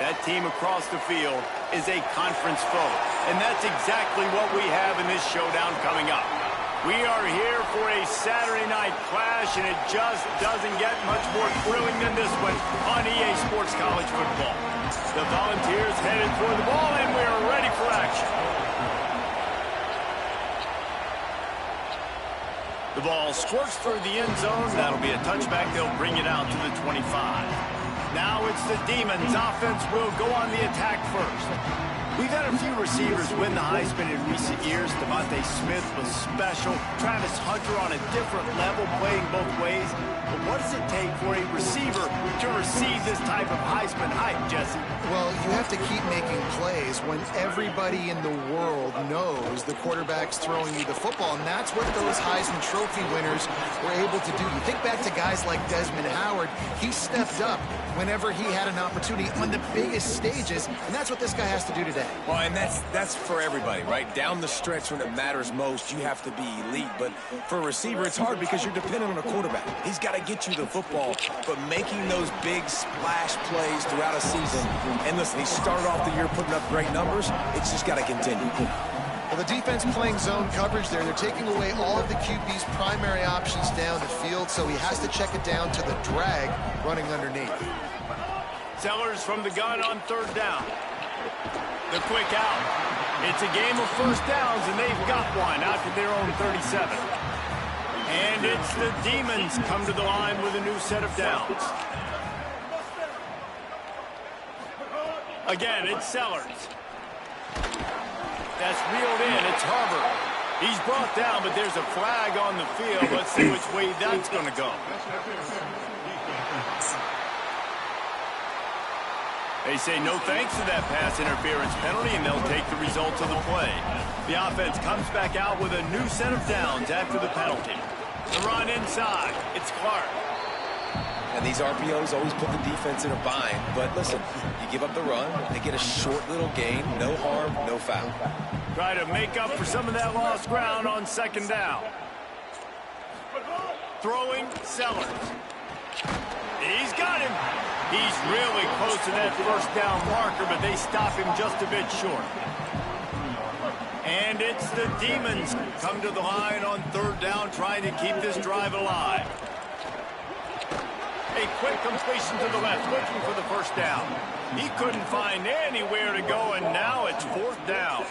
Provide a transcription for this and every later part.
That team across the field is a conference foe, and that's exactly what we have in this showdown coming up. We are here for a Saturday night clash, and it just doesn't get much more thrilling than this one on EA Sports College Football. The Volunteers headed for the ball, and we are ready for action. The ball squirts through the end zone. That'll be a touchback. They'll bring it out to the 25. Now it's the Demons. Offense will go on the attack first. We've had a few receivers win the Heisman in recent years. Devontae Smith was special. Travis Hunter on a different level, playing both ways. But what does it take for a receiver to receive this type of Heisman hype, Jesse? Well, you have to keep making plays when everybody in the world knows the quarterback's throwing you the football, and that's what those Heisman Trophy winners were able to do. You think back to guys like Desmond Howard. He stepped up whenever he had an opportunity on the biggest stages, and that's what this guy has to do today. Well, and that's for everybody, right? Down the stretch when it matters most, you have to be elite. But for a receiver, it's hard because you're dependent on a quarterback. He's got to get you the football, but making those big splash plays throughout a season. And listen, he started off the year putting up great numbers. It's just got to continue. Well, the defense playing zone coverage there. They're taking away all of the QB's primary options down the field, so he has to check it down to the drag running underneath. Sellers from the gun on third down. The quick out. It's a game of first downs, and they've got one out to their own 37. And it's the Demons come to the line with a new set of downs. Again, it's Sellers. That's reeled in. It's Harvard. He's brought down, but there's a flag on the field. Let's see which way that's going to go. They say no thanks to that pass interference penalty, and they'll take the results of the play. The offense comes back out with a new set of downs after the penalty. The run inside. It's Clark. And these RPOs always put the defense in a bind. But listen, you give up the run, they get a short little gain, no harm, no foul. Try to make up for some of that lost ground on second down. Throwing Sellers. He's got him. He's really close to that first down marker, but they stop him just a bit short. And it's the Demons come to the line on third down, trying to keep this drive alive. A quick completion to the left, looking for the first down. He couldn't find anywhere to go, and now it's fourth down.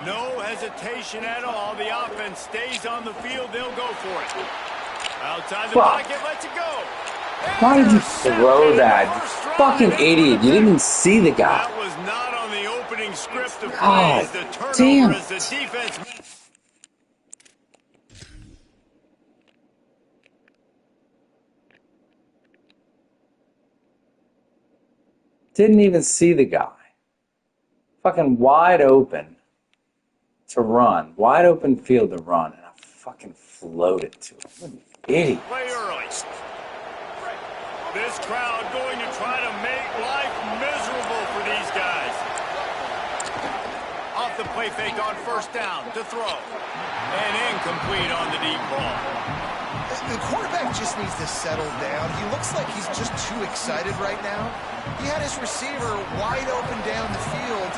No hesitation at all. The offense stays on the field. They'll go for it. Outside the pocket, lets it go. Why did you throw that? You fucking idiot. You didn't even see the guy. That was not on the opening script of God plays. The turnover damn as the defense. Didn't even see the guy. Fucking wide open to run. Wide open field to run. And I fucking floated to him. What an idiot. Play early. This crowd going to try to make life miserable for these guys. Off the play fake on first down to throw. And incomplete on the deep ball. The quarterback just needs to settle down. He looks like he's just too excited right now. He had his receiver wide open down the field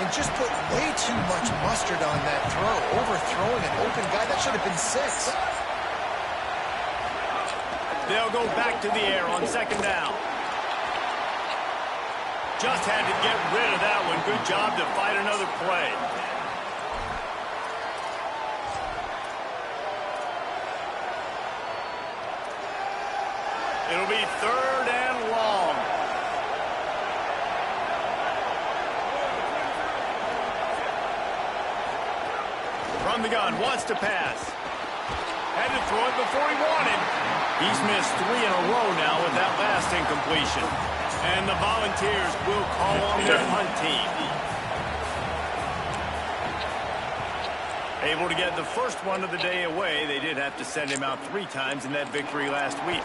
and just put way too much mustard on that throw, overthrowing an open guy. That should have been 6. They'll go back to the air on second down. Just had to get rid of that one. Good job to fight another play. It'll be third and long. From the gun, wants to pass. Had to throw it before he wanted. He's missed 3 in a row now with that last incompletion. And the Volunteers will call on their punt team. Able to get the first one of the day away. They did have to send him out 3 times in that victory last week.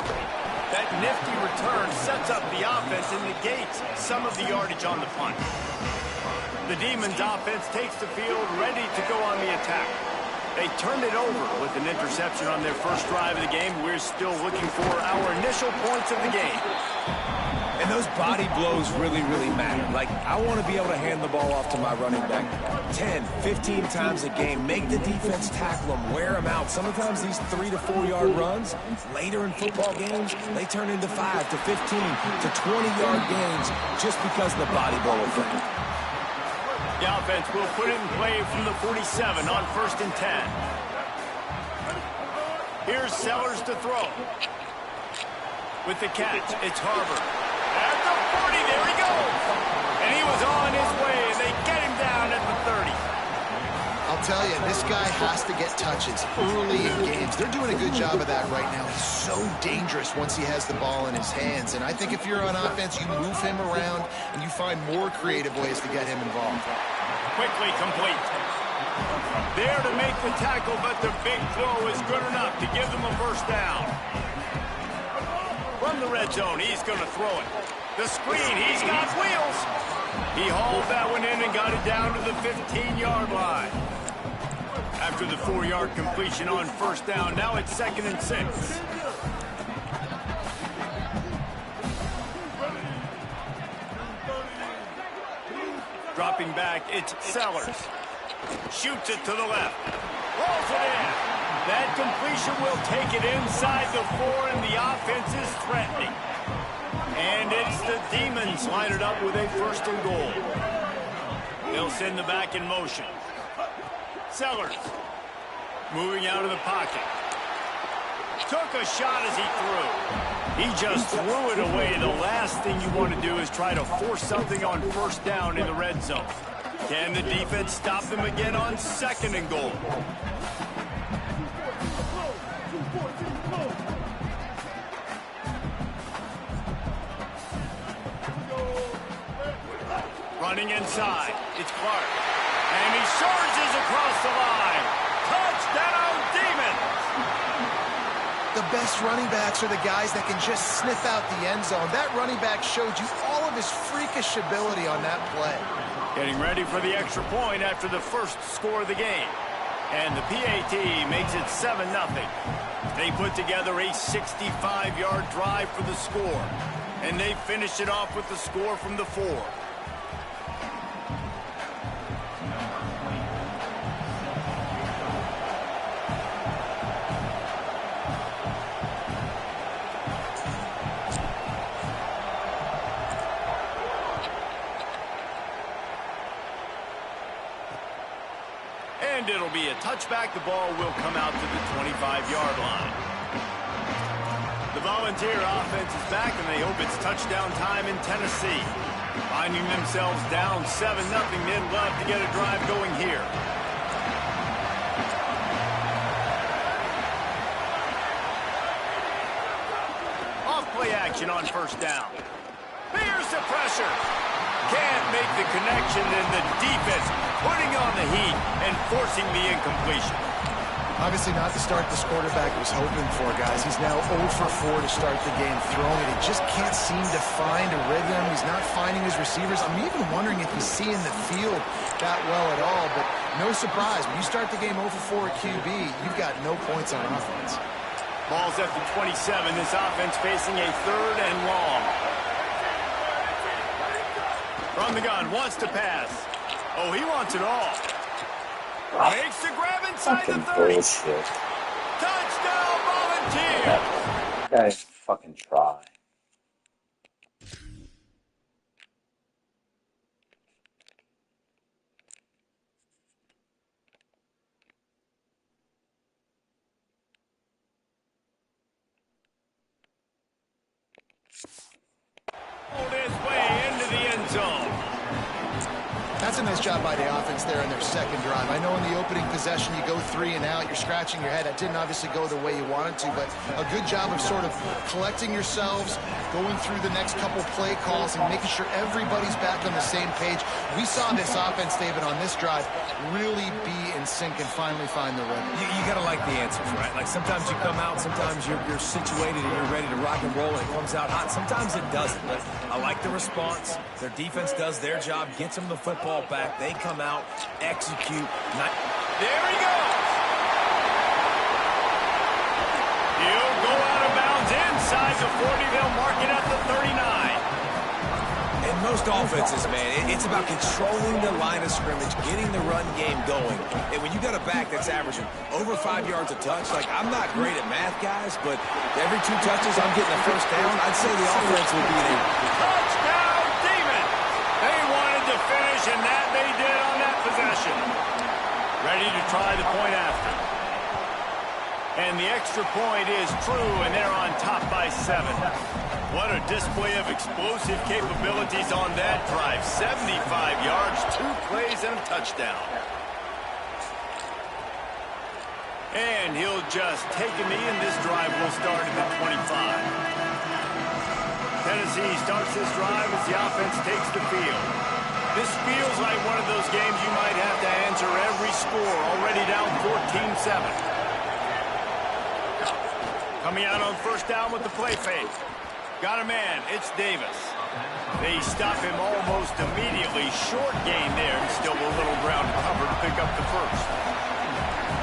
That nifty return sets up the offense and negates some of the yardage on the punt. The Demons offense takes the field ready to go on the attack. They turned it over with an interception on their first drive of the game. We're still looking for our initial points of the game. And those those body blows really, really matter. Like, I want to be able to hand the ball off to my running back 10, 15 times a game. Make the defense tackle them, wear them out. Sometimes these 3 to 4 yard runs, later in football games, they turn into 5 to 15 to 20-yard gains just because of the body blow effect. The offense will put it in play from the 47 on 1st and 10. Here's Sellers to throw. With the catch, it's Harvard. At the 40, there he goes. And he was on his way, and they get him down at the 30. I'll tell you, this guy has to get touches early in games. They're doing a good job of that right now. He's so dangerous once he has the ball in his hands. And I think if you're on offense, you move him around, and you find more creative ways to get him involved. Quickly complete. There to make the tackle, but the big throw is good enough to give them a first down. From the red zone, he's going to throw it. The screen, he's got wheels. He hauled that one in and got it down to the 15-yard line. After the 4-yard completion on first down, now it's 2nd and 6. Dropping back, it's Sellers. Shoots it to the left. Rolls it in. That completion will take it inside the 4, and the offense is threatening. And it's the Demons line it up with a 1st and goal. They'll send the back in motion. Sellers moving out of the pocket. Took a shot as he threw. He just threw it away. The last thing you want to do is try to force something on first down in the red zone. Can the defense stop them again on 2nd and goal? Running inside, it's Clark. And he surges across the line. Touchdown, Demons! The best running backs are the guys that can just sniff out the end zone. That running back showed you all of his freakish ability on that play. Getting ready for the extra point after the first score of the game. And the PAT makes it 7-0. They put together a 65-yard drive for the score. And they finish it off with the score from the 4. And it'll be a touchback. The ball will come out to the 25-yard line. The Volunteer offense is back, and they hope it's touchdown time in Tennessee. Finding themselves down 7-0, they'd love to get a drive going here. Off-play action on first down. Here's the pressure. Can't make the connection, and the defense putting on the heat and forcing the incompletion. Obviously not the start this quarterback was hoping for, guys. He's now 0 for 4 to start the game throwing it. He just can't seem to find a rhythm. He's not finding his receivers. I'm even wondering if he's seeing the field that well at all, but no surprise. When you start the game 0 for 4 at QB, you've got no points on offense. Ball's at the 27. This offense facing a 3rd and long. From the gun, wants to pass. Oh, he wants it all. Makes the grab inside the 30. Bullshit. Touchdown, Volunteer. That guy fucking try. Pulled his way into the end zone. That's a nice job by the offense there in their second drive. I know in the opening possession you go 3 and out, you're scratching your head. That didn't obviously go the way you wanted to, but a good job of sort of collecting yourselves, going through the next couple play calls and making sure everybody's back on the same page. We saw this offense, David, on this drive really be in sync and finally find the rhythm. You got to like the answers, right? Like sometimes you come out, sometimes you're situated and you're ready to rock and roll and it comes out hot. Sometimes it doesn't, but I like the response. Their defense does their job, gets them the football back. They come out, execute. There he goes. He'll go out of bounds inside the 40. They'll mark it at the 39. most offenses, man, it's about controlling the line of scrimmage, getting the run game going. And when you got a back that's averaging over 5 yards a touch, like, I'm not great at math, guys, but every 2 touches I'm getting a first down, I'd say the offense will be in a touchdown, Demon. They wanted to finish, and that they did on that possession. Ready to try the point after. And the extra point is true, and they're on top by 7. What a display of explosive capabilities on that drive. 75 yards, 2 plays, and a touchdown. And he'll just take a knee, and this drive will start at the 25. Tennessee starts this drive as the offense takes the field. This feels like one of those games you might have to answer every score, already down 14-7. Coming out on first down with the play fake. Got a man, it's Davis. They stop him almost immediately. Short gain there, and still a little ground to cover to pick up the first.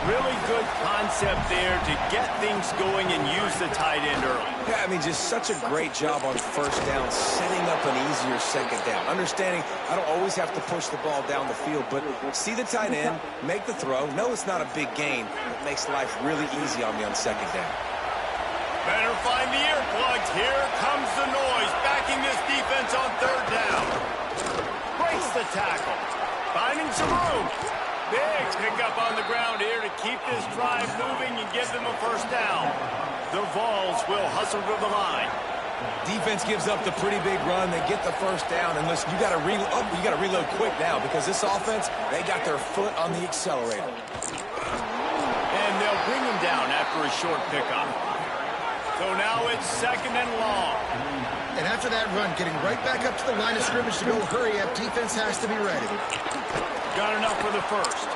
Really good concept there to get things going and use the tight end early. Yeah, I mean, just such a great job on first down, setting up an easier second down. Understanding I don't always have to push the ball down the field, but see the tight end, make the throw. No, it's not a big gain. It makes life really easy on me on second down. Better find the earplugs. Here comes the noise, backing this defense on third down. Breaks the tackle. Finding some room. Big pickup on the ground here to keep this drive moving and give them a first down. The Vols will hustle to the line. Defense gives up the pretty big run. They get the first down. And listen, you got to reload quick now because this offense, they got their foot on the accelerator. And they'll bring him down after a short pickup. So now it's second and long. And after that run, getting right back up to the line of scrimmage to go hurry up, defense has to be ready. Got enough for the first.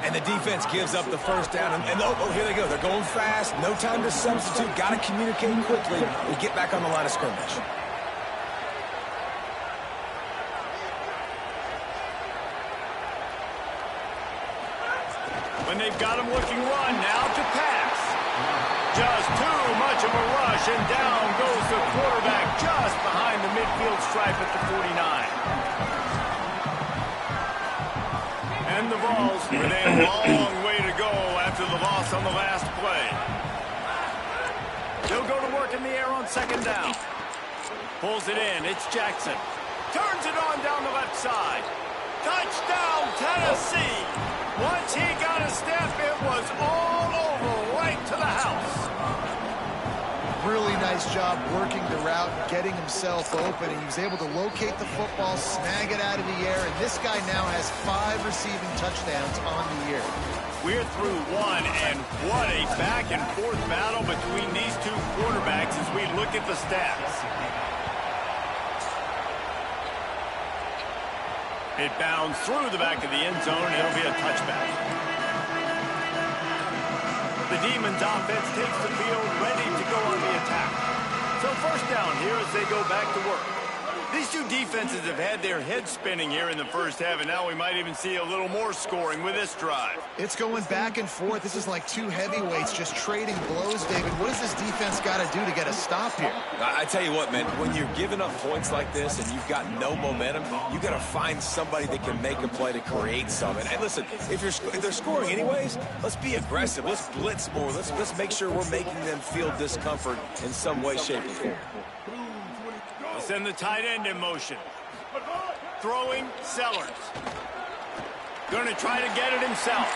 And the defense gives up the first down. And here they go. They're going fast. No time to substitute. Got to communicate quickly and get back on the line of scrimmage. When they've got him looking run, now to pass. Just too much of a rush, and down goes the quarterback just behind the midfield stripe at the 49. And the Vols with a long way to go after the loss on the last play. They'll go to work in the air on second down. Pulls it in, it's Jackson. Turns it on down the left side. Touchdown, Tennessee! Once he got a step, it was all over, right to the house. Really nice job working the route, getting himself open, and he was able to locate the football, snag it out of the air, and this guy now has 5 receiving touchdowns on the year. We're through one, and what a back-and-forth battle between these two quarterbacks as we look at the stats. It bounds through the back of the end zone, and it'll be a touchback. The Demons offense takes the field, ready to go on the attack. So first down here as they go back to work. These two defenses have had their heads spinning here in the first half, and now we might even see a little more scoring with this drive. It's going back and forth. This is like two heavyweights just trading blows, David. What does this defense got to do to get a stop here? I tell you what, man, when you're giving up points like this and you've got no momentum, you got to find somebody that can make a play to create something. And listen, if they're scoring anyways, let's be aggressive. Let's blitz more. Let's make sure we're making them feel discomfort in some way, shape, or form. Send the tight end in motion. Throwing Sellers. Going to try to get it himself.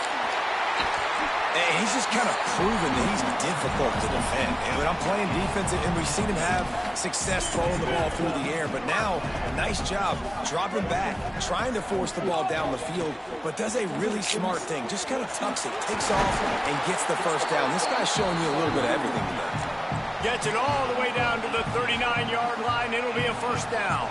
And he's just kind of proven that he's difficult to defend. And when I'm playing defense, and we've seen him have success throwing the ball through the air, but now, a nice job dropping back, trying to force the ball down the field, but does a really smart thing. Just kind of tucks it, takes off, and gets the first down. This guy's showing you a little bit of everything today. Gets it all the way down to the 39-yard line. It'll be a first down.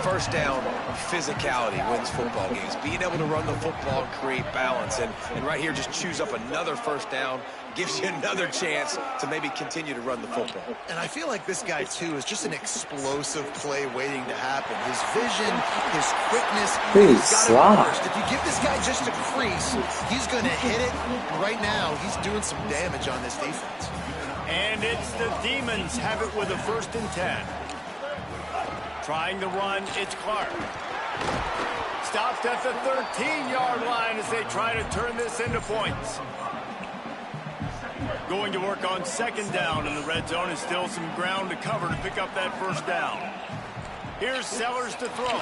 First down, physicality wins football games. Being able to run the football, create balance, and right here just choose up another first down, gives you another chance to maybe continue to run the football. And I feel like this guy, too, is just an explosive play waiting to happen. His vision, his quickness, he's got it first. If you give this guy just a crease, he's going to hit it. And right now, he's doing some damage on this defense. And it's the Demons have it with a 1st and 10. Trying to run, it's Clark. Stopped at the 13-yard line as they try to turn this into points. Going to work on second down in the red zone, and still some ground to cover to pick up that first down. Here's Sellers to throw.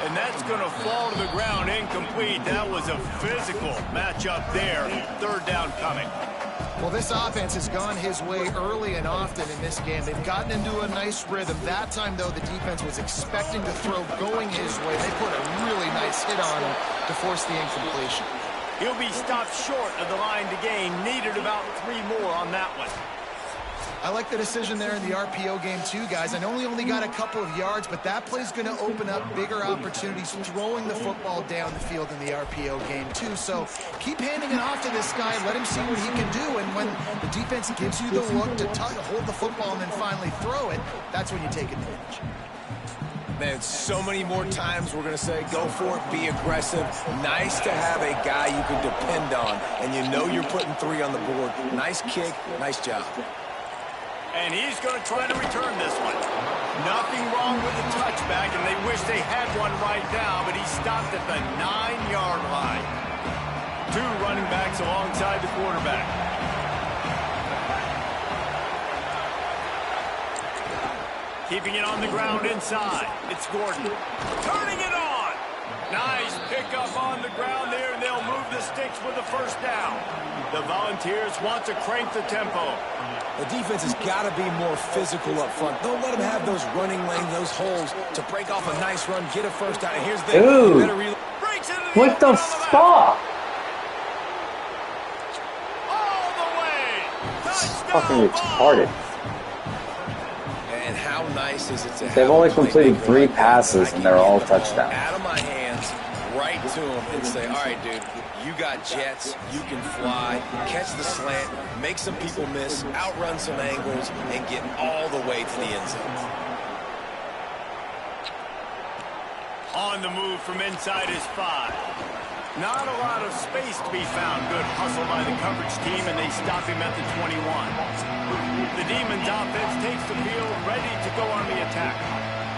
And that's going to fall to the ground incomplete. That was a physical matchup there. Third down coming. Well, this offense has gone his way early and often in this game. They've gotten into a nice rhythm. That time, though, the defense was expecting to throw going his way. They put a really nice hit on him to force the incompletion. He'll be stopped short of the line to gain. Needed about 3 more on that one. I like the decision there in the RPO game too, guys. I know he only got a couple of yards, but that play's going to open up bigger opportunities throwing the football down the field in the RPO game too. So keep handing it off to this guy. Let him see what he can do. And when the defense gives you the look to hold the football and then finally throw it, that's when you take advantage. Man, so many more times we're going to say, go for it, be aggressive. Nice to have a guy you can depend on, and you know you're putting 3 on the board. Nice kick, nice job. And he's going to try to return this one. Nothing wrong with the touchback, and they wish they had one right now, but he stopped at the 9-yard line. 2 running backs alongside the quarterback. Keeping it on the ground inside. It's Gordon. Turning it on. Nice pickup on the ground there, and they'll move the sticks with the first down. The Volunteers want to crank the tempo. The defense has got to be more physical up front. Don't let them have those running lanes, those holes to break off a nice run, get a first down. And here's the Dude, what the fuck? All the way. Fucking retarded. And how nice is it to have They've only completed 3 passes and they're all touchdowns. Out of my hands, right to him, and say, all right, dude, you got jets, you can fly, catch the slant, make some people miss, outrun some angles, and get all the way to the end zone. On the move from inside his 5. Not a lot of space to be found. Good hustle by the coverage team, and they stop him at the 21. The Demons offense takes the field, ready to go on the attack.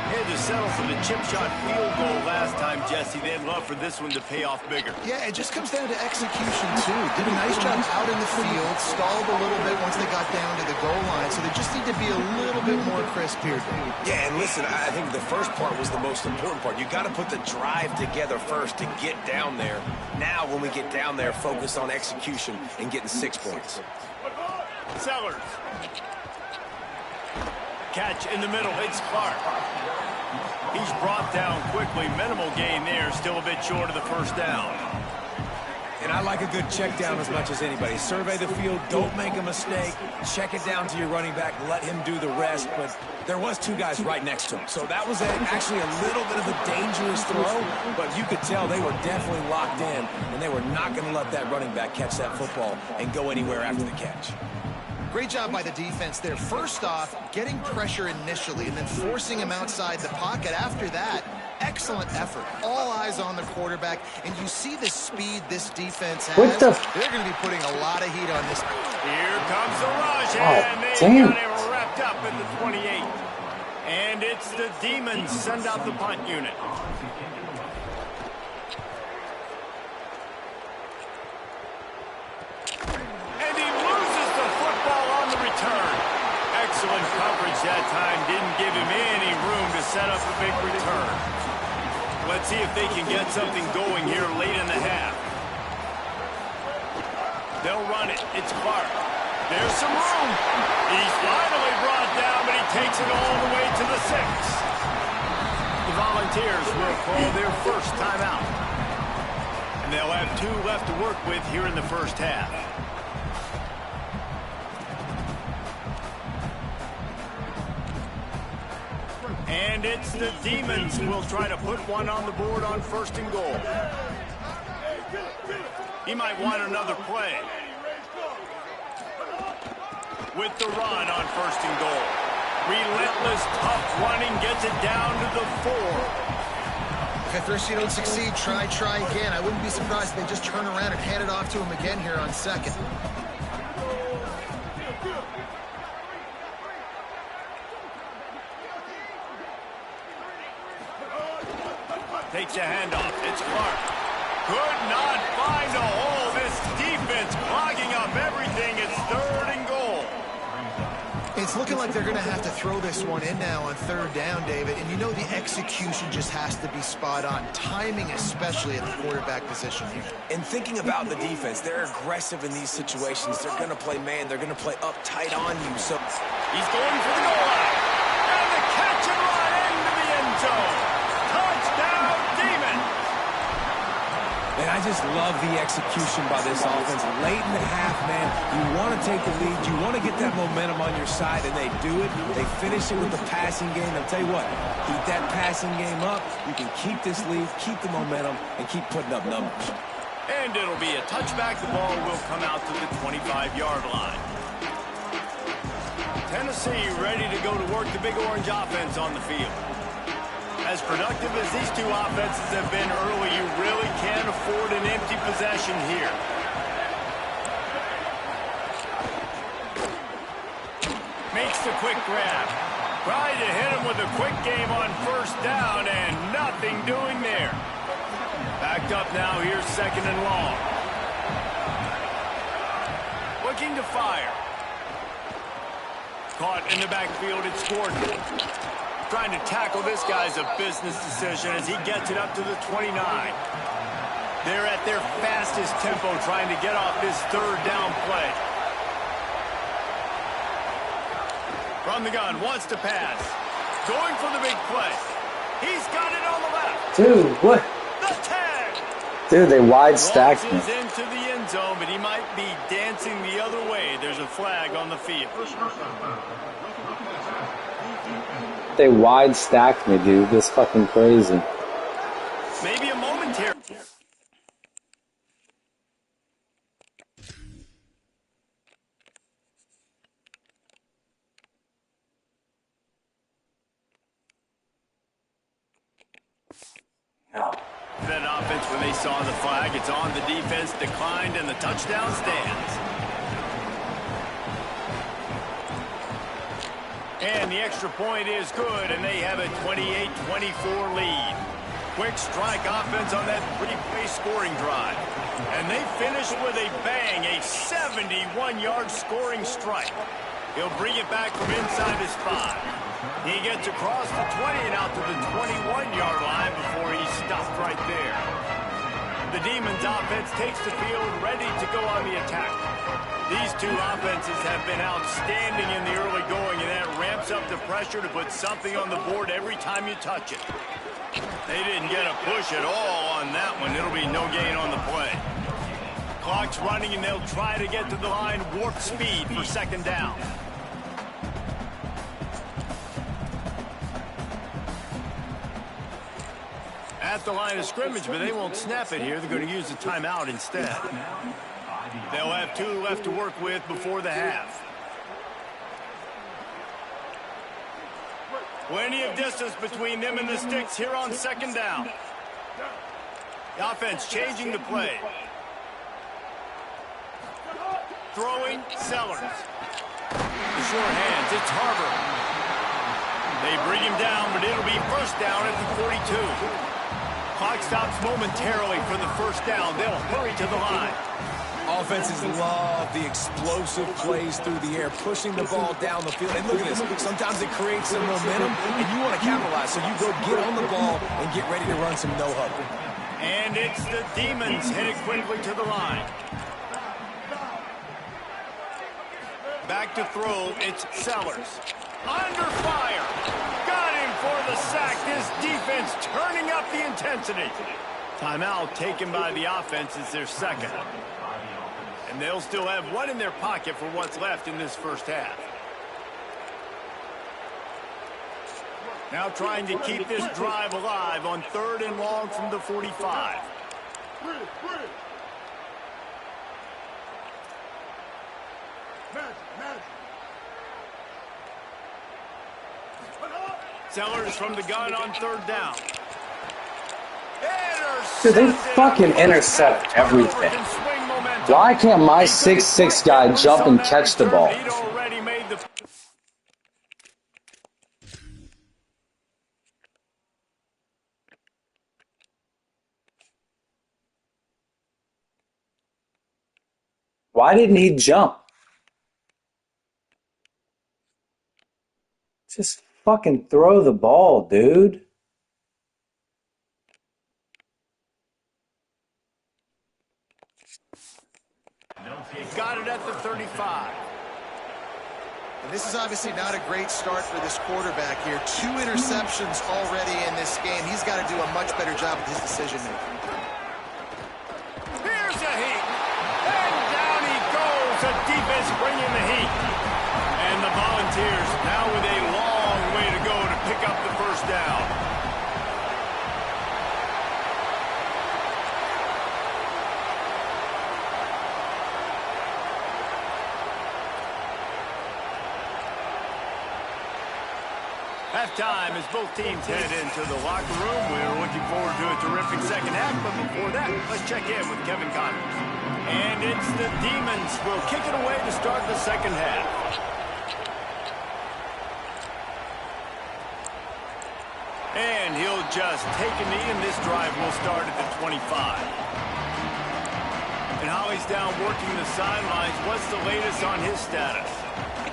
Had to settle for the chip shot field goal last time, Jesse. They'd love for this one to pay off bigger. Yeah, it just comes down to execution, too. Did a nice job out in the field, stalled a little bit once they got down to the goal line, so they just need to be a little bit more crisp here. Yeah, and listen, I think the first part was the most important part. You got to put the drive together first to get down there. Now, when we get down there, focus on execution and getting 6 points. Sellers. Catch in the middle. It's Clark. He's brought down quickly. Minimal gain there. Still a bit short of the first down. And I like a good check down as much as anybody. Survey the field. Don't make a mistake. Check it down to your running back. Let him do the rest. But there was 2 guys right next to him. So that was actually a little bit of a dangerous throw. But you could tell they were definitely locked in. And they were not going to let that running back catch that football and go anywhere after the catch. Great job by the defense there. First off, getting pressure initially and then forcing him outside the pocket. After that, excellent effort. All eyes on the quarterback. And you see the speed this defense has. They're going to be putting a lot of heat on this. Here comes the rush, and they got him wrapped up at the 28. And it's the Demons send out the punt unit. Excellent coverage that time. Didn't give him any room to set up a big return. Let's see if they can get something going here late in the half. They'll run it. It's Clark. There's some room. He's finally brought down, but he takes it all the way to the 6. The Volunteers will call their first timeout. And they'll have 2 left to work with here in the first half. And it's the Demons who will try to put one on the board on 1st and goal. He might want another play. With the run on 1st and goal. Relentless, tough running gets it down to the 4. If at first you don't succeed, try again. I wouldn't be surprised if they just turn around and hand it off to him again here on 2nd. Takes a handoff. It's Clark. Could not find a hole. This defense clogging up everything. It's 3rd and goal. It's looking like they're going to have to throw this one in now on 3rd down, David. And you know the execution just has to be spot on. Timing, especially at the quarterback position here. And thinking about the defense, they're aggressive in these situations. They're going to play man. They're going to play up tight on you. So he's going for the goal line. And the catch and run into the end zone. Touchdown, Demons. And I just love the execution by this offense. Late in the half, man, you want to take the lead. You want to get that momentum on your side, and they do it. They finish it with the passing game. I'll tell you what, keep that passing game up. You can keep this lead, keep the momentum, and keep putting up numbers. And it'll be a touchback. The ball will come out to the 25-yard line. Tennessee ready to go to work the Big Orange offense on the field. As productive as these two offenses have been early, you really can't afford an empty possession here. Makes the quick grab. Tried to hit him with a quick game on 1st down, and nothing doing there. Backed up now, here's 2nd and long. Looking to fire. Caught in the backfield, it's Gordon. Trying to tackle this guy's a business decision as he gets it up to the 29. They're at their fastest tempo trying to get off this 3rd down play. From the gun, wants to pass. Going for the big play. He's got it on the left. Dude, what? The tag. Dude, they wide stacked me. Launches into the end zone, but he might be dancing the other way. There's a flag on the field. They wide stacked me, dude. This fucking crazy. Maybe a momentary. That offense, when they saw the flag, it's on. The defense declined, and the touchdown stands. And the extra point is good, and they have a 28-24 lead. Quick strike offense on that 3-play scoring drive. And they finish with a bang, a 71-yard scoring strike. He'll bring it back from inside his 5. He gets across the 20 and out to the 21-yard line before he's stopped right there. The Demons offense takes the field ready to go on the attack. These two offenses have been outstanding in the early going, and that ramps up the pressure to put something on the board every time you touch it. They didn't get a push at all on that one. It'll be no gain on the play. Clock's running, and they'll try to get to the line warp speed for 2nd down. At the line of scrimmage, but they won't snap it here. They're going to use the timeout instead. They'll have 2 left to work with before the half. Plenty of distance between them and the sticks here on 2nd down. The offense changing the play. Throwing, Sellers. The short hands, it's Harbor. They bring him down, but it'll be 1st down at the 42. Clock stops momentarily for the 1st down. They'll hurry to the line. Offenses love the explosive plays through the air, pushing the ball down the field. And look at this. Sometimes it creates some momentum, and you want to capitalize. So you go get on the ball and get ready to run some no-huddle. And it's the Demons headed quickly to the line. Back to throw, it's Sellers. Under fire. Got him for the sack. This defense turning up the intensity. Timeout taken by the offense is their 2nd. And they'll still have 1 in their pocket for what's left in this 1st half. Now trying to keep this drive alive on 3rd and long from the 45. Sellers from the gun on 3rd down. Dude, they fucking intercept everything. Why can't my 6'6" guy jump and catch the ball? Why didn't he jump? Just fucking throw the ball, dude. He got it at the 35. And this is obviously not a great start for this quarterback here. 2 interceptions already in this game. He's got to do a much better job with his decision-making. Here's a heat. And down he goes. The defense bringing the heat. And the Volunteers now with a long way to go to pick up the first down. Halftime as both teams head into the locker room. We're looking forward to a terrific second half, but before that, let's check in with Kevin Connors. And it's the Demons will kick it away to start the second half. And he'll just take a knee, and this drive will start at the 25. And Holly's down working the sidelines. What's the latest on his status?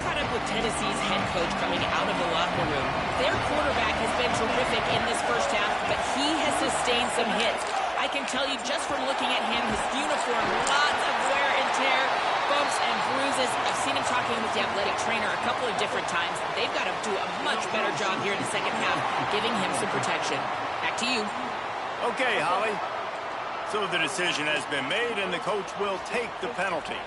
Caught up with Tennessee's head coach coming out of the locker room. Their quarterback has been terrific in this first half, but he has sustained some hits. I can tell you just from looking at him, his uniform, lots of wear and tear, bumps and bruises. I've seen him talking with the athletic trainer a couple of different times. They've got to do a much better job here in the second half, giving him some protection. Back to you. Okay, Holly. So the decision has been made, and the coach will take the penalty.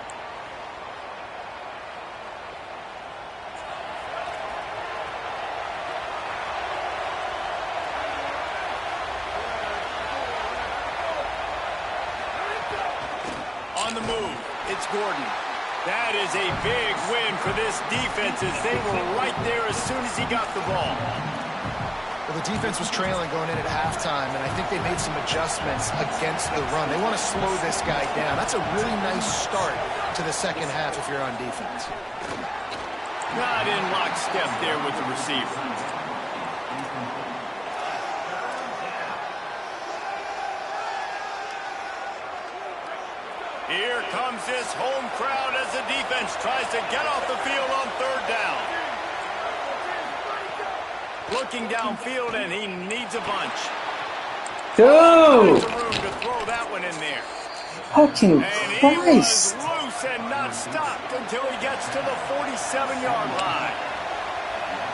On the move, it's Gordon. That is a big win for this defense as they were right there as soon as he got the ball. Well, the defense was trailing going in at halftime, and I think they made some adjustments against the run. They want to slow this guy down. That's a really nice start to the second half if you're on defense. Not in lockstep there with the receiver. Here comes this home crowd as the defense tries to get off the field on third down. Looking downfield, and he needs a bunch. Dude! Room to throw that one in there. Fucking And he Christ! was loose and not stopped until he gets to the 47-yard line.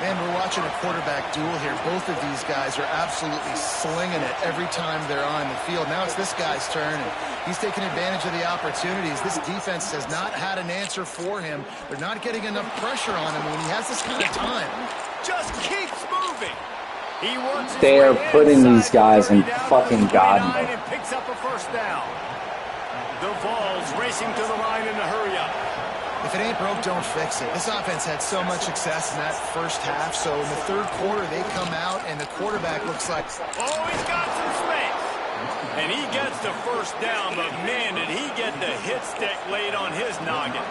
Man, we're watching a quarterback duel here. Both of these guys are absolutely slinging it every time they're on the field. Now it's this guy's turn, and he's taking advantage of the opportunities. This defense has not had an answer for him. They're not getting enough pressure on him when he has this kind of time. Just keeps moving. He works his They are way putting inside these guys in down to the fucking God 29 mode. and picks up a first down. The Vols racing to the line in a hurry up. If it ain't broke, don't fix it. This offense had so much success in that first half, so in the third quarter they come out and the quarterback looks like... Oh, he's got some space. And he gets the first down, but man, did he get the hit stick laid on his noggin.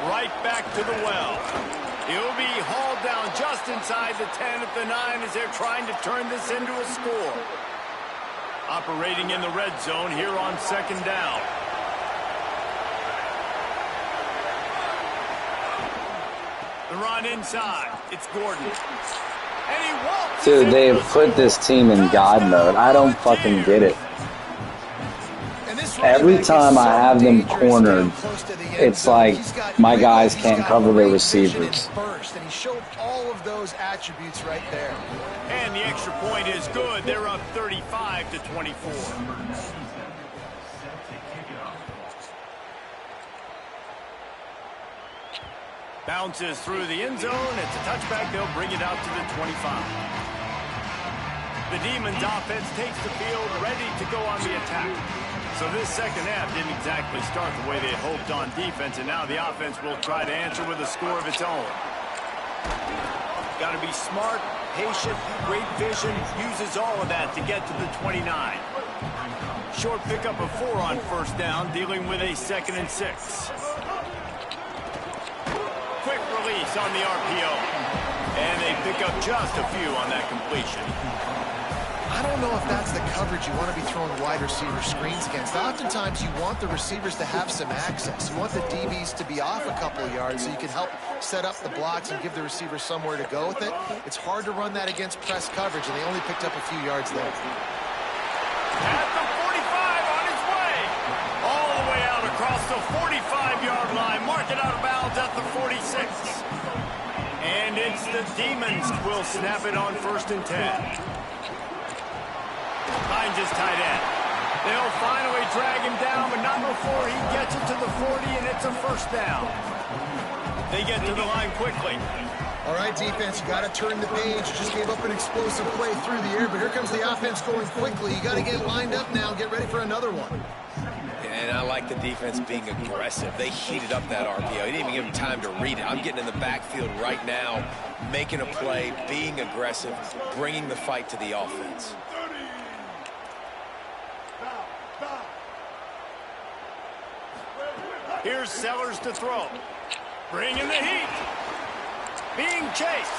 Right back to the well. He'll be hauled down just inside the 10 at the 9 as they're trying to turn this into a score. Operating in the red zone here on second down. The run inside. It's Gordon. And he walks. Dude, they have put this team in God mode. I don't fucking get it. Every time I have them cornered, it's like my guys can't cover their receivers. And he showed all of those attributes right there. And the extra point is good. They're up 35-24. Bounces through the end zone. It's a touchback. They'll bring it out to the 25. The Demons offense takes the field, ready to go on the attack. So this second half didn't exactly start the way they had hoped on defense, and now the offense will try to answer with a score of its own. Got to be smart, patient, great vision, uses all of that to get to the 29. Short pickup of 4 on first down, dealing with a 2nd and 6. Quick release on the RPO. And they pick up just a few on that completion. I don't know if that's the coverage you want to be throwing wide receiver screens against. Oftentimes, you want the receivers to have some access. You want the DBs to be off a couple of yards so you can help set up the blocks and give the receiver somewhere to go with it. It's hard to run that against press coverage, and they only picked up a few yards there. At the 45 on his way. All the way out across the 45-yard line. Mark it out of bounds at the 46. And it's the Demons will snap it on 1st and 10. Finds his tight end. They'll finally drag him down, but not before he gets it to the 40, and it's a 1st down. They get to the line quickly. All right, defense, you got to turn the page. You just gave up an explosive play through the air, but here comes the offense going quickly. You got to get lined up now and get ready for another one. And I like the defense being aggressive. They heated up that RPO. He didn't even give him time to read it. I'm getting in the backfield right now, making a play, being aggressive, bringing the fight to the offense. Here's Sellers to throw. Bringing the heat. Being chased.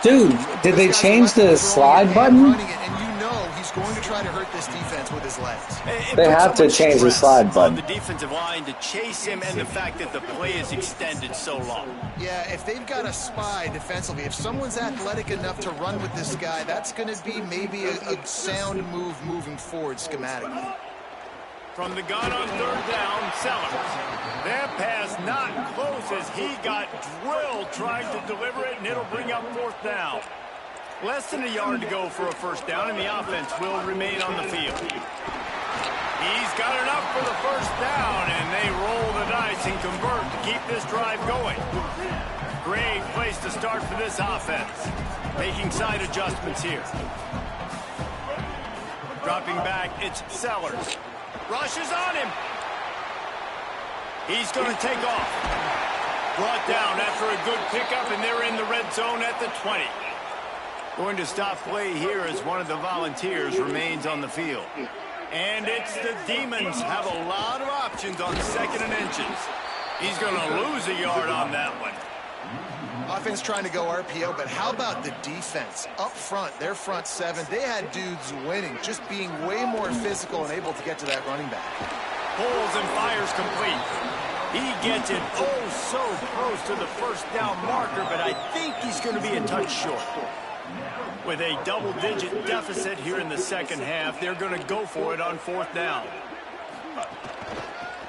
Dude, did they change the slide button? And you know he's going to try to hurt this defense with his legs. They have to change the slide button. The defensive line to chase him, and the fact that the play is extended so long. Yeah, if they've got a spy defensively, if someone's athletic enough to run with this guy, that's going to be maybe a sound move moving forward schematically. From the gun on 3rd down, Sellers. That pass not close as he got drilled trying to deliver it, and it'll bring up 4th down. Less than a yard to go for a 1st down, and the offense will remain on the field. He's got enough for the 1st down, and they roll the dice and convert to keep this drive going. Great place to start for this offense. Making side adjustments here. Dropping back, it's Sellers. Rushes on him. He's going to take off. Brought down after a good pickup, and they're in the red zone at the 20. Going to stop play here as one of the Volunteers remains on the field. And it's the Demons have a lot of options on 2nd and inches. He's going to lose a yard on that one. Offense trying to go RPO, but how about the defense? Up front, their front 7, they had dudes winning, just being way more physical and able to get to that running back. Pulls and fires complete. He gets it so close to the 1st down marker, but I think he's going to be a touch short. With a double-digit deficit here in the 2nd half, they're going to go for it on 4th down.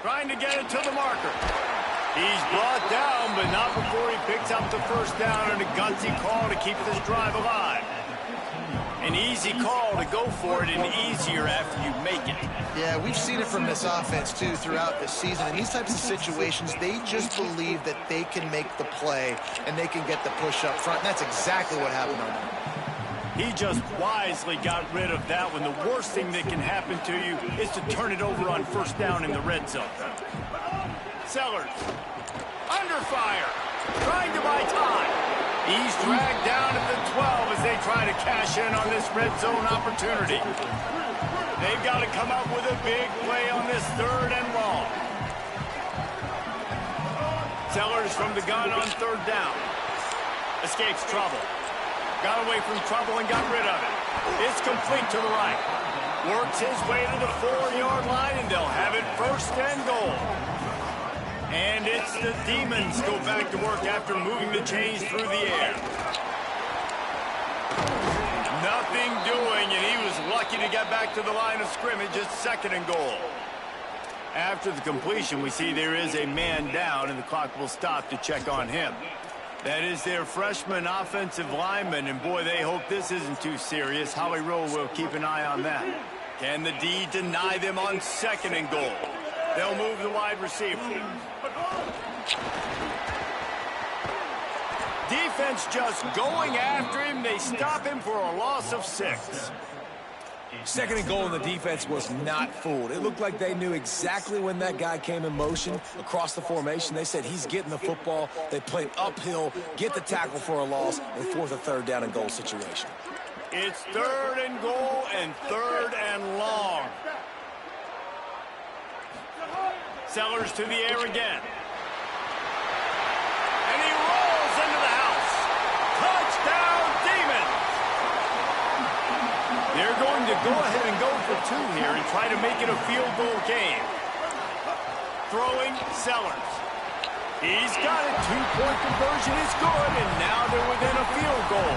Trying to get it to the marker. He's brought down, but not before he picks up the 1st down, and a gutsy call to keep this drive alive. An easy call to go for it, and easier after you make it. Yeah, we've seen it from this offense, too, throughout the season. In these types of situations, they just believe that they can make the play, and they can get the push up front, and that's exactly what happened on that. He just wisely got rid of that one. The worst thing that can happen to you is to turn it over on 1st down in the red zone. Sellers, under fire, trying to buy time. He's dragged down at the 12 as they try to cash in on this red zone opportunity. They've got to come up with a big play on this 3rd and long. Sellers from the gun on 3rd down. Escapes trouble. Got away from trouble and got rid of it. It's complete to the right. Works his way to the 4-yard line, and they'll have it 1st and goal. And it's the Demons go back to work after moving the chains through the air. Nothing doing, and he was lucky to get back to the line of scrimmage at 2nd and goal. After the completion, we see there is a man down, and the clock will stop to check on him. That is their freshman offensive lineman, and boy, they hope this isn't too serious. Howie Rowe will keep an eye on that. Can the D deny them on 2nd and goal? They'll move the wide receiver. Defense just going after him. They stop him for a loss of 6. 2nd and goal, and the defense was not fooled. It looked like they knew exactly when that guy came in motion across the formation. They said he's getting the football. They played uphill, get the tackle for a loss, and 4th or 3rd down and goal situation. It's 3rd and goal and 3rd and long. Sellers to the air again. And he rolls into the house. Touchdown! go ahead and go for two here and try to make it a field goal game. Throwing Sellers. He's got it. Two-point conversion is good, and now they're within a field goal.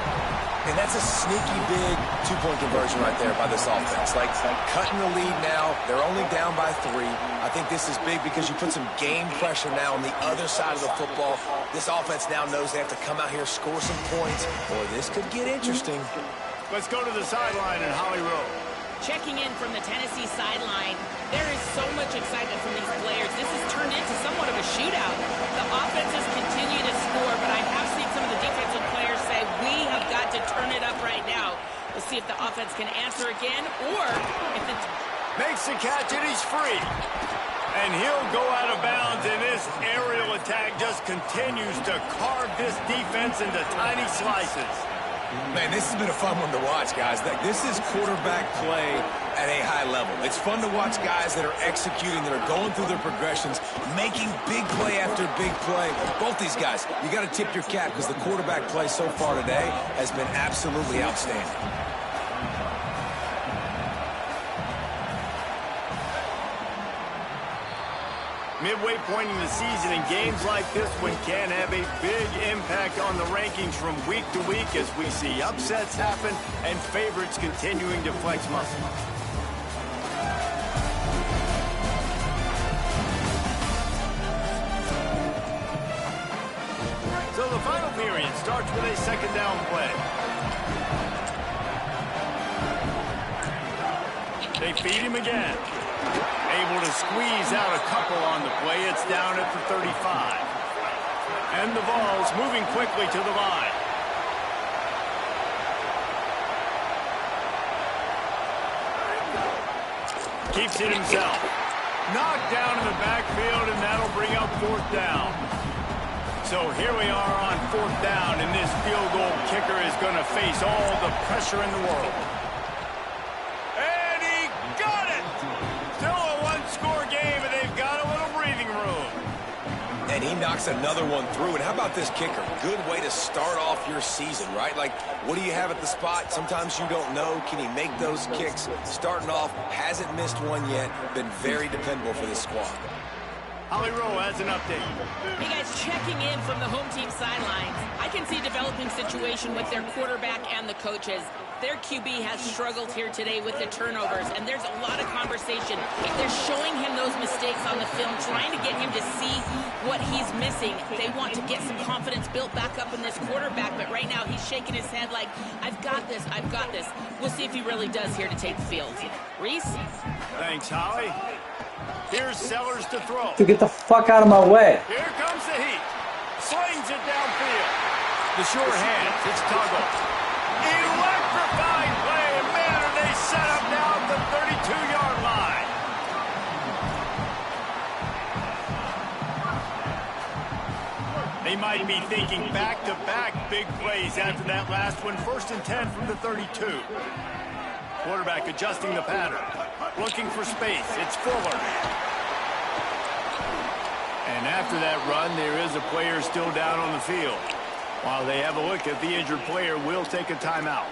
And that's a sneaky big two-point conversion right there by this offense. Like cutting the lead now. They're only down by 3. I think this is big because you put some game pressure now on the other side of the football. This offense now knows they have to come out here, score some points, or this could get interesting. Let's go to the sideline in Holly Rowe. Checking in from the Tennessee sideline, there is so much excitement from these players. This has turned into somewhat of a shootout. The offenses continue to score, but I have seen some of the defensive players say, we have got to turn it up right now. We'll see if the offense can answer again, or if it's... Makes the catch, and he's free. And he'll go out of bounds, and this aerial attack just continues to carve this defense into tiny slices. Man, this has been a fun one to watch, guys. This is quarterback play at a high level. It's fun to watch guys that are executing, that are going through their progressions, making big play after big play. Both these guys, you got to tip your cap because the quarterback play so far today has been absolutely outstanding. Midway point in the season, and games like this one can have a big impact on the rankings from week to week as we see upsets happen and favorites continuing to flex muscle. So the final period starts with a second down play. They feed him again. Able to squeeze out a couple on the play. It's down at the 35. And the Vols moving quickly to the line. Keeps it himself. Knocked down in the backfield, and that'll bring up fourth down. So here we are on fourth down, and this field goal kicker is going to face all the pressure in the world. And he knocks another one through. And how about this kicker? Good way to start off your season, right? Like, what do you have at the spot? Sometimes you don't know. Can he make those kicks? Starting off, hasn't missed one yet. Been very dependable for this squad. Holly Rowe has an update. Hey guys, checking in from the home team sidelines. I can see a developing situation with their quarterback and the coaches. Their QB has struggled here today with the turnovers, and there's a lot of conversation. They're showing him those mistakes on the film, trying to get him to see what he's missing. They want to get some confidence built back up in this quarterback, but right now he's shaking his head like, I've got this, I've got this. We'll see if he really does here to take the field. Reese? Thanks, Holly. Here's Sellers to throw. To get the fuck out of my way. Here comes the heat. Slings it downfield. The short hands. It's Tuggle. Electrifying play. Man, are they set up now at the 32-yard line. They might be thinking back-to-back big plays after that last one. 1st and 10 from the 32. Quarterback adjusting the pattern. Looking for space. It's Fuller. And after that run, there is a player still down on the field. While they have a look at the injured player, we'll take a timeout.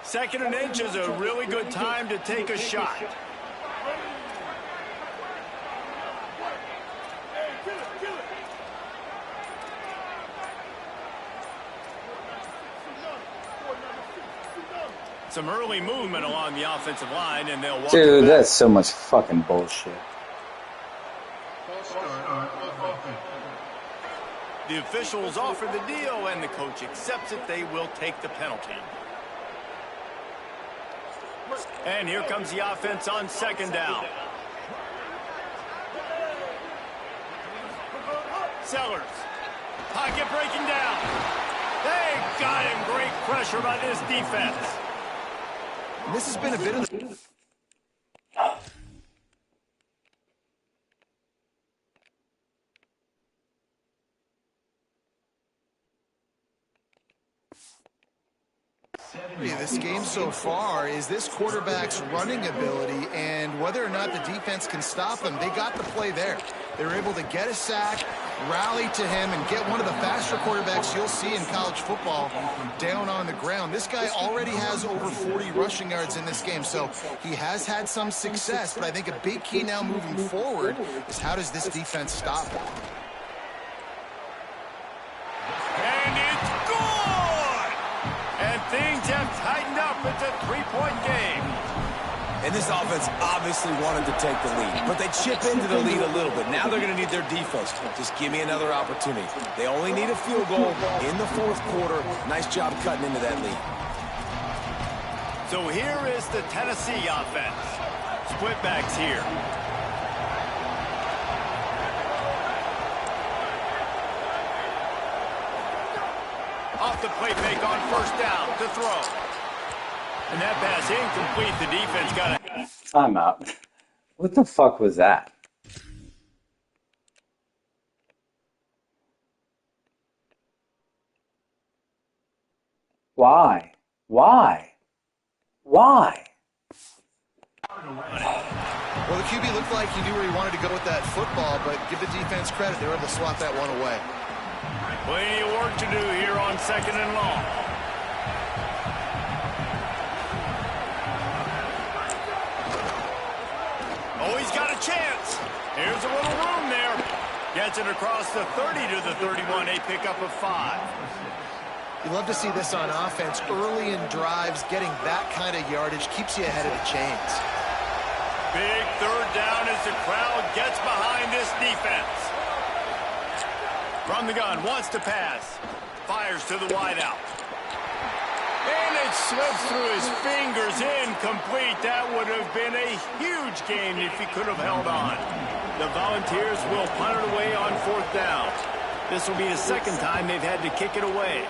Second and inch is a really good time to take a shot. Some early movement along the offensive line, and they'll walk. Dude, that's so much fucking bullshit. The officials offer the deal, and the coach accepts it. They will take the penalty. And here comes the offense on second down. Sellers. Pocket breaking down. They got him. Great pressure by this defense. This has been a bit of the... This game so far is this quarterback's running ability and whether or not the defense can stop them. They got the play there. They were able to get a sack, rally to him and get one of the faster quarterbacks you'll see in college football down on the ground. This guy already has over 40 rushing yards in this game, so he has had some success, but I think a big key now moving forward is how does this defense stop him? And it's good! And things have tightened up. It's a 3-point game. And this offense obviously wanted to take the lead, but they chip into the lead a little bit. Now they're going to need their defense. Just give me another opportunity. They only need a field goal in the fourth quarter. Nice job cutting into that lead. So here is the Tennessee offense. Split backs here. Off the play fake on first down to throw. And that pass incomplete. The defense got it. Timeout. What the fuck was that? Why? Why? Why? Well, the QB looked like he knew where he wanted to go with that football, but give the defense credit. They were able to swat that one away. Plenty of work to do here on 2nd and long. Oh, he's got a chance. Here's a little room there. Gets it across the 30 to the 31, a pickup of 5. You love to see this on offense. Early in drives, getting that kind of yardage keeps you ahead of the chains. Big third down as the crowd gets behind this defense. From the gun, wants to pass. Fires to the wideout. And it slips through his fingers, incomplete. That would have been a huge gain if he could have held on. The Volunteers will punt it away on 4th down. This will be the second time they've had to kick it away.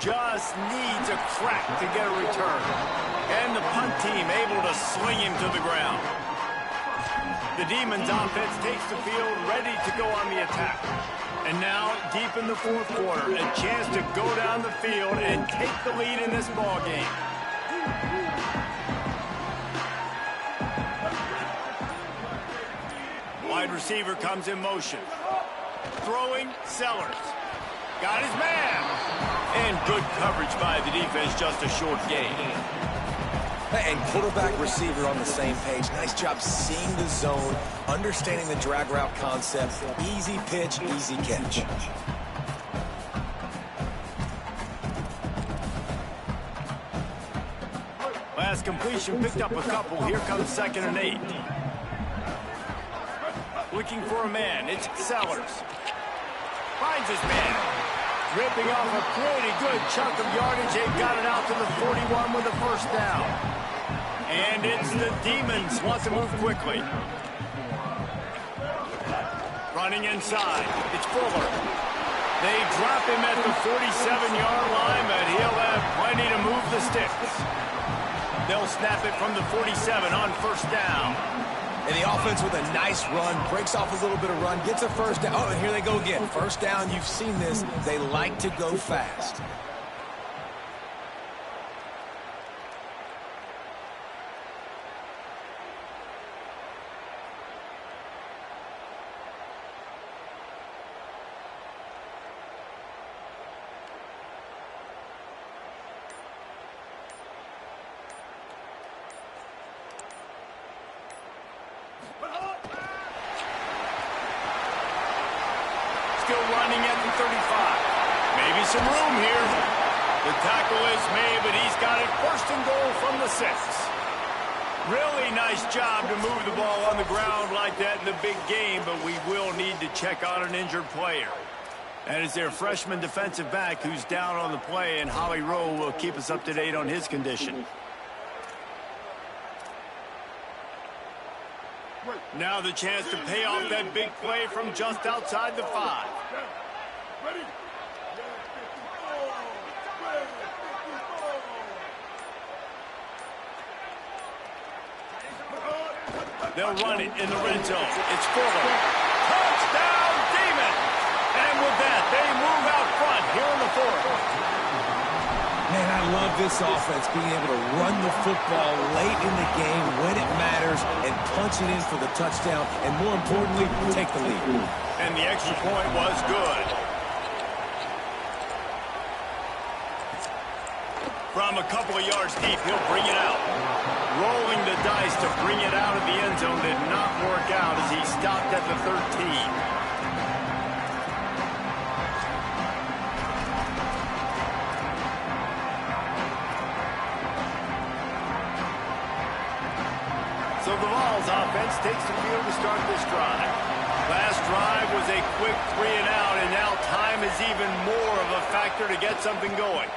Just needs a crack to get a return. And the punt team able to sling him to the ground. The Demons offense takes the field, ready to go on the attack. And now, deep in the fourth quarter, a chance to go down the field and take the lead in this ball game. Wide receiver comes in motion. Throwing, Sellers. Got his man. And good coverage by the defense, just a short gain. And quarterback receiver on the same page. Nice job seeing the zone, understanding the drag route concept. Easy pitch, easy catch. Last completion picked up a couple. Here comes 2nd and 8. Looking for a man. It's Sellers. Finds his man. Ripping off a pretty good chunk of yardage. They've got it out to the 41 with a first down. And it's the Demons want to move quickly. Running inside. It's Fuller. They drop him at the 47-yard line, but he'll have plenty to move the sticks. They'll snap it from the 47 on first down. And the offense with a nice run, breaks off a little bit of run, gets a first down. Oh, and here they go again. First down, you've seen this. They like to go fast. Still running at the 35. Maybe some room here. The tackle is made, but he's got it 1st and goal from the 6. Really nice job to move the ball on the ground like that in the big game, but we will need to check on an injured player. That is their freshman defensive back who's down on the play, and Holly Rowe will keep us up to date on his condition. Now the chance to pay off that big play from just outside the 5. They'll run it in the red zone. It's Fuller. Touchdown, Demons! And with that, they move out front here in the 4th. Man, I love this offense being able to run the football late in the game when it matters and punch it in for the touchdown and, more importantly, take the lead. And the extra point was good. From a couple of yards deep, he'll bring it out. Rolling the dice to bring it out of the end zone did not work out as he stopped at the 13. So the Vols offense takes the field to start this drive. Last drive was a quick 3 and out, and now time is even more of a factor to get something going.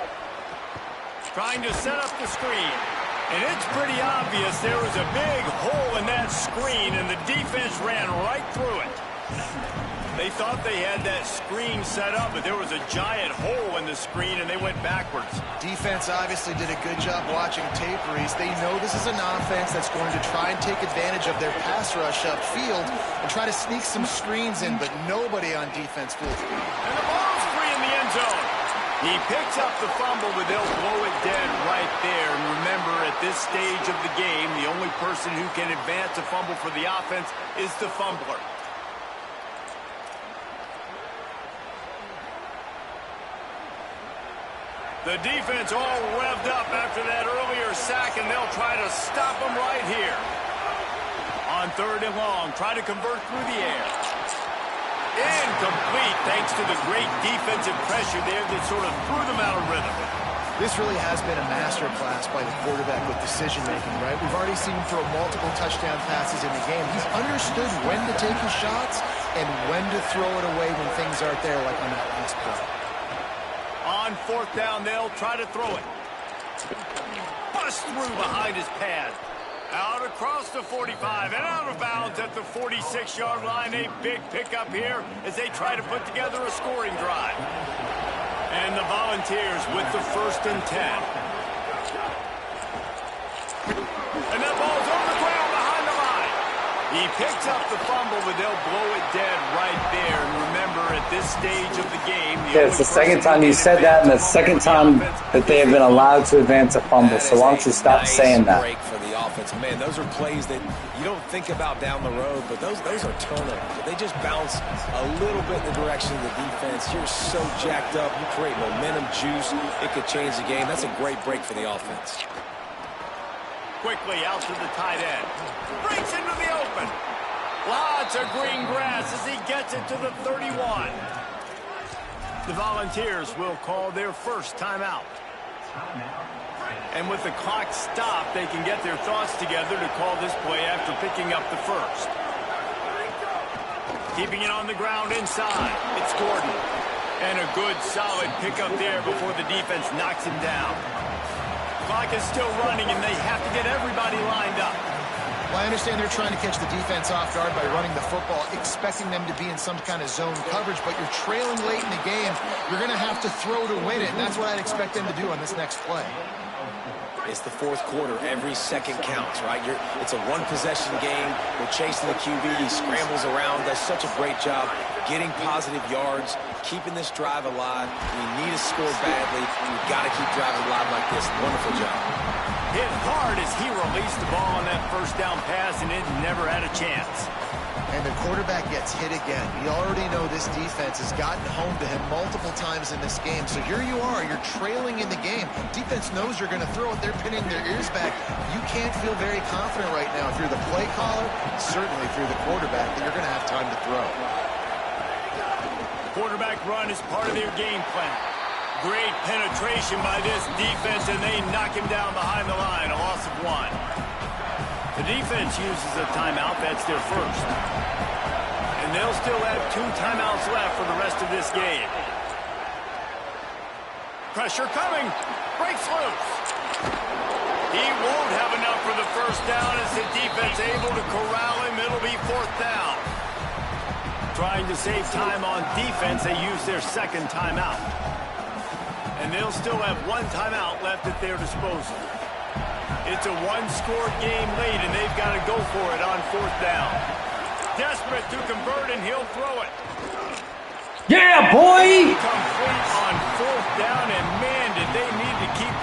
Trying to set up the screen. And it's pretty obvious there was a big hole in that screen, and the defense ran right through it. They thought they had that screen set up, but there was a giant hole in the screen, and they went backwards. Defense obviously did a good job watching tape, Reese. They know this is an offense that's going to try and take advantage of their pass rush upfield and try to sneak some screens in, but nobody on defense fooled. And the ball's free in the end zone. He picks up the fumble, but they'll blow it dead right there. And remember, at this stage of the game, the only person who can advance a fumble for the offense is the fumbler. The defense all revved up after that earlier sack, and they'll try to stop them right here. On 3rd and long, try to convert through the air. Incomplete, thanks to the great defensive pressure there that sort of threw them out of rhythm. This really has been a master class by the quarterback with decision-making, right? We've already seen him throw multiple touchdown passes in the game. He's understood when to take his shots and when to throw it away when things aren't there, like on that last play. On 4th down, they'll try to throw it. Bust through behind his pad. Out across the 45 and out of bounds at the 46-yard line. A big pickup here as they try to put together a scoring drive. And the Volunteers with the 1st and 10. And that ball's on the ground behind the line. He picks up the fumble, but they'll blow it dead right there. And remember, at this stage of the game, it's the second time you said that, and the second time that they have been allowed to advance a fumble. So why don't you stop saying that? Break for the offense. Man, those are plays that you don't think about down the road, but those are turnovers. They just bounce a little bit in the direction of the defense. You're so jacked up. You create momentum, juice. It could change the game. That's a great break for the offense. Quickly out to the tight end. Breaks into the open. Lots of green grass as he gets it to the 31. The Volunteers will call their first timeout. And with the clock stopped, they can get their thoughts together to call this play after picking up the first. Keeping it on the ground inside. It's Gordon. And a good, solid pickup there before the defense knocks him down. Clock is still running, and they have to get everybody lined up. Well, I understand they're trying to catch the defense off guard by running the football, expecting them to be in some kind of zone coverage, but you're trailing late in the game. You're going to have to throw to win it, and that's what I'd expect them to do on this next play. It's the 4th quarter. Every second counts, right? It's a one-possession game. We're chasing the QB. He scrambles around, does such a great job getting positive yards, keeping this drive alive. We need to score badly. We've got to keep driving alive like this. Wonderful job. Hit hard as he released the ball on that 1st down pass, and it never had a chance. And the quarterback gets hit again. We already know this defense has gotten home to him multiple times in this game. So here you are, you're trailing in the game. Defense knows you're going to throw it. They're pinning their ears back. You can't feel very confident right now if you're the play caller, certainly if you're the quarterback, that you're going to have time to throw. Quarterback run is part of their game plan. Great penetration by this defense, and they knock him down behind the line, a loss of 1. The defense uses a timeout. That's their first. And they'll still have 2 timeouts left for the rest of this game. Pressure coming. Breaks loose. He won't have enough for the 1st down as the defense able to corral him. It'll be 4th down. Trying to save time on defense, they use their 2nd timeout. And they'll still have 1 timeout left at their disposal. It's a 1-score game late, and they've got to go for it on 4th down. Desperate to convert, and he'll throw it. Yeah, boy! Complete on 4th down, and man, did they need to keep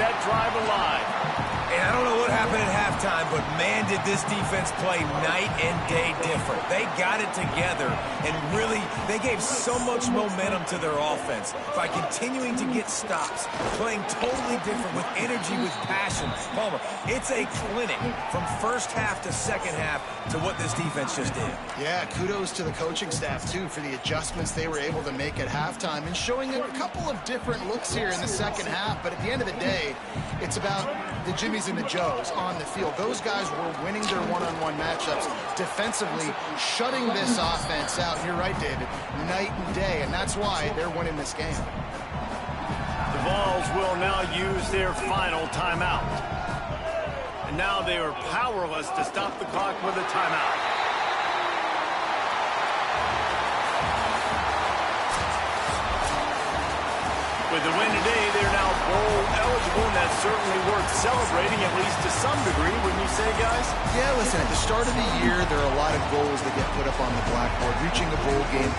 play night and day different. They got it together, and really, they gave so much momentum to their offense by continuing to get stops, playing totally different with energy, with passion. Palmer, it's a clinic from first half to second half to what this defense just did. Yeah, kudos to the coaching staff, too, for the adjustments they were able to make at halftime and showing a couple of different looks here in the second half. But at the end of the day, it's about the Jimmies and the Joes on the field. Those guys were winning their one-on-one matchups defensively, shutting this offense out. You're right, David, night and day, and that's why they're winning this game. The Vols will now use their final timeout. And now they are powerless to stop the clock with a timeout. With the win today, they're now bowl eligible, and that's certainly worth celebrating, at least to some degree, wouldn't you say, guys? Yeah, listen, at the start of the year, there are a lot of goals that get put up on the blackboard. Reaching a bowl game is